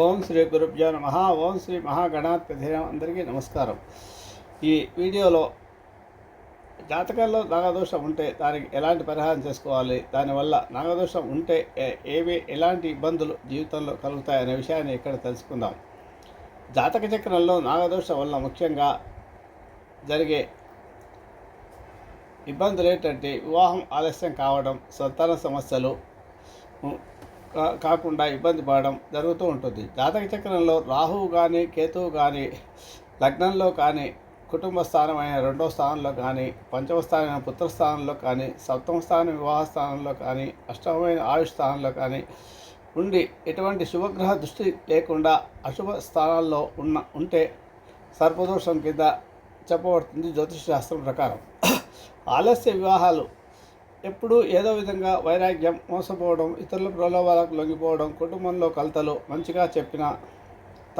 ఓం శ్రీ గురుభ్యో నమః. ఓం శ్రీ మహాగణాధిపతి అందరికీ నమస్కారం. ఈ వీడియోలో జాతకాల్లో నాగదోషం ఉంటే దానికి ఎలాంటి పరిహారం చేసుకోవాలి, దానివల్ల నాగదోషం ఉంటే ఎలాంటి ఇబ్బందులు జీవితంలో కలుగుతాయనే విషయాన్ని ఇక్కడ తెలుసుకుందాం. జాతక చక్రంలో నాగదోషం వల్ల ముఖ్యంగా జరిగే ఇబ్బందులు ఏంటంటే వివాహం ఆలస్యం కావడం, సంతాన సమస్యలు కాకుండా ఇబ్బంది పడడం జరుగుతూ ఉంటుంది. జాతక చక్రంలో రాహువు కానీ కేతువు కానీ లగ్నంలో కానీ కుటుంబ స్థానమైన రెండవ స్థానంలో కానీ పంచమ స్థానమైన పుత్రస్థానంలో కానీ సప్తమ స్థానం వివాహ స్థానంలో కానీ అష్టమమైన ఆయుష్ స్థానంలో కానీ ఉండి ఎటువంటి శుభగ్రహ దృష్టి లేకుండా అశుభ స్థానాల్లో ఉంటే సర్పదోషం కింద చెప్పబడుతుంది జ్యోతిష్ శాస్త్రం ప్రకారం. ఆలస్య వివాహాలు ఎప్పుడూ ఏదో విధంగా వైరాగ్యం, మోసపోవడం, ఇతరుల ప్రలోభాలకు లొంగిపోవడం, కుటుంబంలో కలతలు, మంచిగా చెప్పినా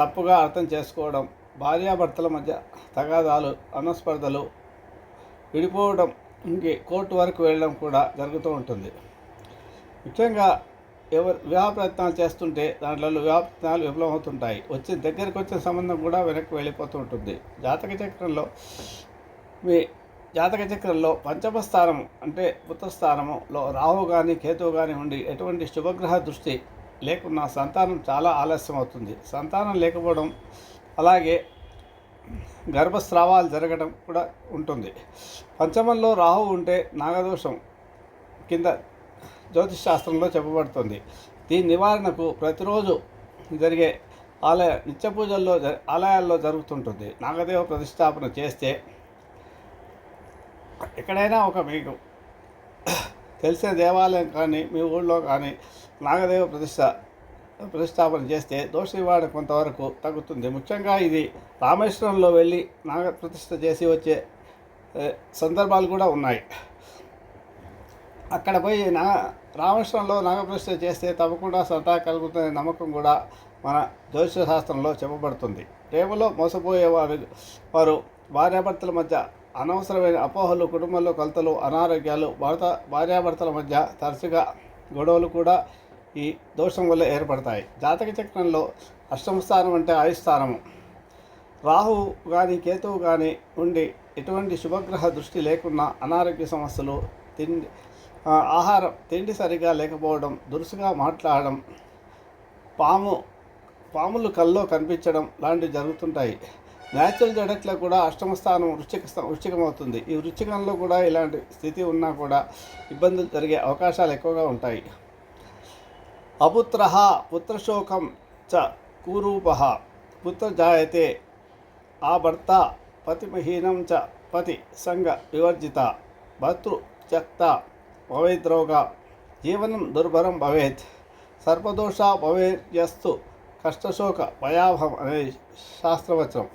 తప్పుగా అర్థం చేసుకోవడం, భార్యాభర్తల మధ్య తగాదాలు, అనస్పర్ధలు, విడిపోవడం, కోర్టు వరకు వెళ్ళడం కూడా జరుగుతూ ఉంటుంది. ముఖ్యంగా వివాహ ప్రయత్నాలు చేస్తుంటే దాంట్లో వివాహ ప్రయత్నాలు విఫలమవుతుంటాయి. దగ్గరికి వచ్చిన సంబంధం కూడా వెనక్కి వెళ్ళిపోతూ ఉంటుంది. జాతక చక్రంలో పంచమ స్థానము అంటే పుత్రస్థానములో రాహు కానీ కేతువు కానీ ఉండి ఎటువంటి శుభగ్రహ దృష్టి లేకున్నా సంతానం చాలా ఆలస్యం అవుతుంది. సంతానం లేకపోవడం, అలాగే గర్భస్రావాలు జరగడం కూడా ఉంటుంది. పంచమంలో రాహు ఉంటే నాగదోషం కింద జ్యోతిష్ శాస్త్రంలో చెప్పబడుతుంది. దీని నివారణకు ప్రతిరోజు జరిగే నిత్య పూజల్లో ఆలయాల్లో జరుగుతుంటుంది. నాగదేవ ప్రతిష్టాపన చేస్తే ఎక్కడైనా మీకు తెలిసిన దేవాలయం కానీ మీ ఊళ్ళో కానీ నాగదేవ ప్రతిష్టాపన చేస్తే దోష నివారణ కొంతవరకు తగ్గుతుంది. ముఖ్యంగా ఇది రామేశ్వరంలో వెళ్ళి నాగ ప్రతిష్ఠ చేసి వచ్చే సందర్భాలు కూడా ఉన్నాయి. అక్కడ పోయి రామేశ్వరంలో నాగప్రతిష్ఠ చేస్తే తప్పకుండా సంతా కలుగుతున్న నమ్మకం కూడా మన జ్యోతిష శాస్త్రంలో చెప్పబడుతుంది. ప్రేమలో మోసపోయే వారు భార్యాభర్తల మధ్య అనవసరమైన అపోహలు, కుటుంబంలో కలతలు, అనారోగ్యాలు, భార్యాభర్తల మధ్య తరచుగా గొడవలు కూడా ఈ దోషం వల్ల ఏర్పడతాయి. జాతక చక్రంలో అష్టమ స్థానం అంటే ఆయుస్థానము. రాహువు కానీ కేతువు కానీ ఉండి ఎటువంటి శుభగ్రహ దృష్టి లేకున్నా అనారోగ్య సమస్యలు, తిండి సరిగా లేకపోవడం, దురుసుగా మాట్లాడడం, పాములు కల్లో కనిపించడం లాంటివి జరుగుతుంటాయి. న్యాచురల్ జడట్లో కూడా అష్టమ స్థానం వృశ్చికమవుతుంది. ఈ వృశ్చికంలో కూడా ఇలాంటి స్థితి ఉన్నా కూడా ఇబ్బందులు జరిగే అవకాశాలు ఎక్కువగా ఉంటాయి. అపుత్ర పుత్రశోకం చ కురూప పుత్ర జాయతే ఆ భర్త పతిమహీనం చ పతి సంగ వివర్జిత భర్తృ త్యక్త భవేద్రోగ జీవనం దుర్భరం భవేత్ సర్పదోష భవేర్యస్తు కష్టశోక భయాభం అనే శాస్త్రవచనం.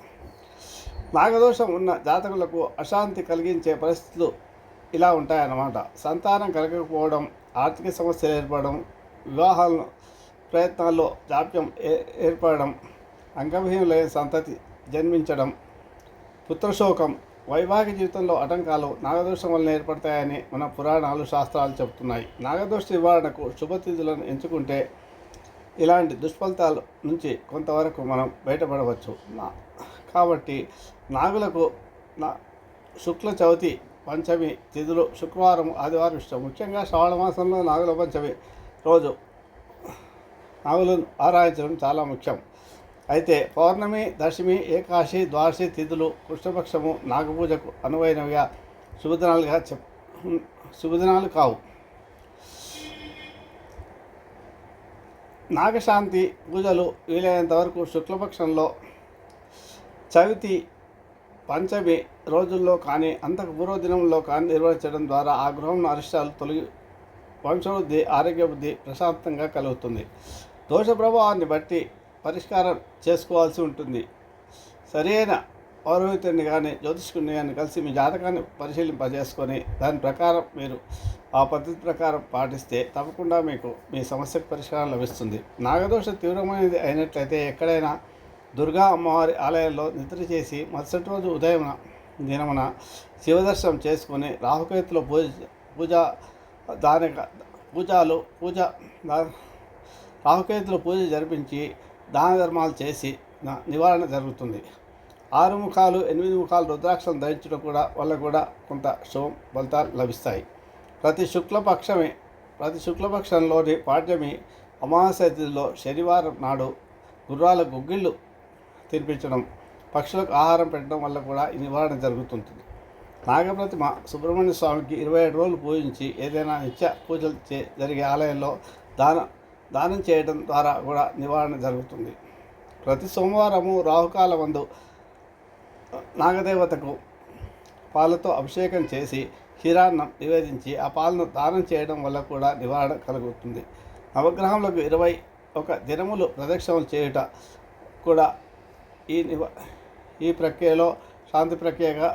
నాగదోషం ఉన్న జాతకులకు అశాంతి కలిగించే పరిస్థితులు ఇలా ఉంటాయన్నమాట. సంతానం కలగకపోవడం, ఆర్థిక సమస్యలు ఏర్పడడం, వివాహాల ప్రయత్నాల్లో జాప్యం ఏర్పడడం, అంగవిహీనులైన సంతతి జన్మించడం, పుత్రశోకం, వైవాహిక జీవితంలో ఆటంకాలు నాగదోషం వలన ఏర్పడతాయని మన పురాణాలు, శాస్త్రాలు చెబుతున్నాయి. నాగదోష నివారణకు శుభతిథులను ఎంచుకుంటే ఇలాంటి దుష్ఫలితాల నుంచి కొంతవరకు మనం బయటపడవచ్చు. కాబట్టి నాగులకు శుక్ల చవితి, పంచమి తిథులు శుక్రవారం, ఆదివారం ఇష్టం. ముఖ్యంగా శ్రావణ మాసంలో నాగుల పంచమి రోజు నాగులను ఆరాధించడం చాలా ముఖ్యం. అయితే పౌర్ణమి, దశమి, ఏకాదశి, ద్వాదశి తిథులు కృష్ణపక్షము నాగపూజకు అనువైనవిగా శుభదినాలు కావు. నాగశాంతి పూజలు వీలైనంత వరకు శుక్లపక్షంలో చవితి, పంచమి రోజుల్లో కానీ అంతకు పూర్వదినంలో కానీ నిర్వహించడం ద్వారా ఆ గృహంలో అరిష్టాలు తొలగి వంశవృద్ధి, ఆరోగ్యవృద్ధి ప్రశాంతంగా కలుగుతుంది. దోష ప్రభావాన్ని బట్టి పరిష్కారం చేసుకోవాల్సి ఉంటుంది. సరైన పౌరోహితుడిని కానీ జ్యోతిష్కుడిని కానీ కలిసి మీ జాతకాన్ని పరిశీలింపజేసుకొని దాని ప్రకారం మీరు ఆ పద్ధతి ప్రకారం పాటిస్తే తప్పకుండా మీకు మీ సమస్యకు పరిష్కారం లభిస్తుంది. నాగదోష తీవ్రమైనది అయినట్లయితే ఎక్కడైనా దుర్గా అమ్మవారి ఆలయంలో నిద్ర చేసి మరుసటి రోజు ఉదయం దినమున శివదర్శనం చేసుకొని రాహుకేతులో పూజ రాహుకేతుల పూజ జరిపించి దాన ధర్మాలు చేసి నివారణ జరుగుతుంది. 6 ముఖాలు 8 ముఖాలు రుద్రాక్షలను ధరించడం వల్ల కూడా కొంత శుభం ఫలితాలు లభిస్తాయి. ప్రతి శుక్లపక్షంలోని పాడ్యమి అమావాస్య తిథిలో శనివారం నాడు గుర్రాల గుగ్గిళ్ళు తినిపించడం, పక్షులకు ఆహారం పెట్టడం వల్ల కూడా ఈ నివారణ జరుగుతుంటుంది. నాగప్రతిమ సుబ్రహ్మణ్య స్వామికి 27 రోజులు పూజించి ఏదైనా నిత్య పూజలు జరిగే ఆలయంలో దానం చేయడం ద్వారా కూడా నివారణ జరుగుతుంది. ప్రతి సోమవారము రాహుకాలమందు నాగదేవతకు పాలతో అభిషేకం చేసి క్షీరాన్నం నివేదించి ఆ పాలను దానం చేయడం వల్ల కూడా నివారణ కలుగుతుంది. నవగ్రహములకు 21 దినములు ప్రదక్షిణలు చేయుట కూడా ఈ ప్రక్రియలో శాంతి ప్రక్రియగా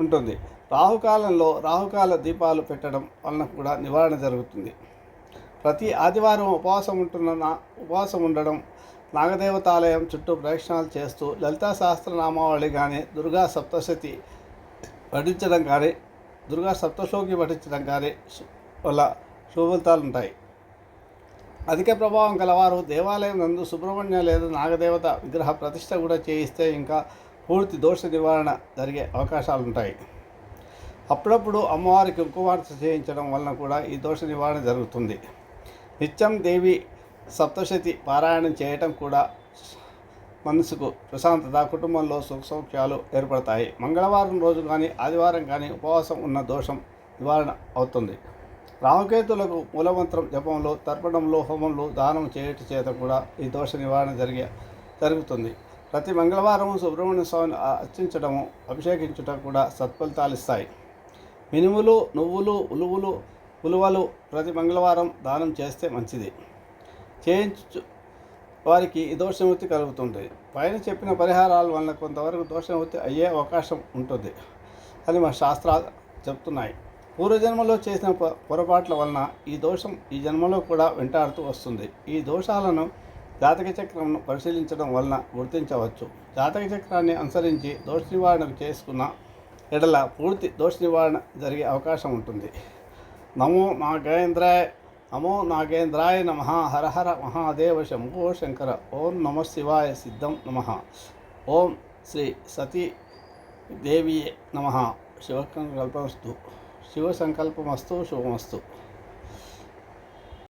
ఉంటుంది. రాహుకాలంలో రాహుకాల దీపాలు పెట్టడం వలన కూడా నివారణ జరుగుతుంది. ప్రతి ఆదివారం ఉపవాసం ఉండడం, నాగదేవతాలయం చుట్టూ ప్రదక్షిణాలు చేస్తూ లలితా సహస్రనామావళి కానీ దుర్గా సప్తశతి పఠించడం కానీ దుర్గా సప్తశ్లోకి పఠించడం కానీ వల్ల శుభఫలితాలు ఉంటాయి. అధిక ప్రభావం కలవారు దేవాలయం నందు సుబ్రహ్మణ్య లేదా నాగదేవత విగ్రహ ప్రతిష్ట కూడా చేయిస్తే ఇంకా పూర్తి దోష నివారణ జరిగే అవకాశాలు ఉంటాయి. అప్పుడప్పుడు అమ్మవారికి కుంకుమార్చన చేయించడం వలన కూడా ఈ దోష నివారణ జరుగుతుంది. నిత్యం దేవి సప్తశతి పారాయణం చేయటం కూడా మనసుకు ప్రశాంతత, కుటుంబంలో సుఖ సౌఖ్యాలు ఏర్పడతాయి. మంగళవారం రోజు కానీ ఆదివారం కానీ ఉపవాసం ఉన్న దోషం నివారణ అవుతుంది. రాహుకేతులకు మూలమంత్రం జపంలో, తర్పణంలో, హోమంలో దానం చేయటం చేత కూడా ఈ దోష నివారణ జరుగుతుంది. ప్రతి మంగళవారం సుబ్రహ్మణ్య స్వామిని అర్చించడము, అభిషేకించడం కూడా సత్ఫలితాలు ఇస్తాయి. మినుములు, నువ్వులు, ఉలువలు ప్రతి మంగళవారం దానం చేస్తే మంచిది. చేయించు వారికి ఈ దోషనివృత్తి కలుగుతుంది. పైన చెప్పిన పరిహారాల వలన కొంతవరకు దోషనివృత్తి అయ్యే అవకాశం ఉంటుంది అని మా శాస్త్రాలు చెప్తున్నాయి. పూర్వజన్మలో చేసిన పొరపాట్ల వలన ఈ దోషం ఈ జన్మలో కూడా వెంటాడుతూ వస్తుంది. ఈ దోషాలను జాతక చక్రంను పరిశీలించడం వలన గుర్తించవచ్చు. జాతక చక్రాన్ని అనుసరించి దోష నివారణకు చేసుకున్న ఎడల పూర్తి దోష నివారణ జరిగే అవకాశం ఉంటుంది. నమో నాగేంద్రాయ నమః. హర హర మహాదేవ శంభో శంకర. ఓం నమః శివాయ సిద్ధం నమః. ఓం శ్రీ సతీ దేవియే నమః. శివసంకల్పమస్తు శుభమస్తు.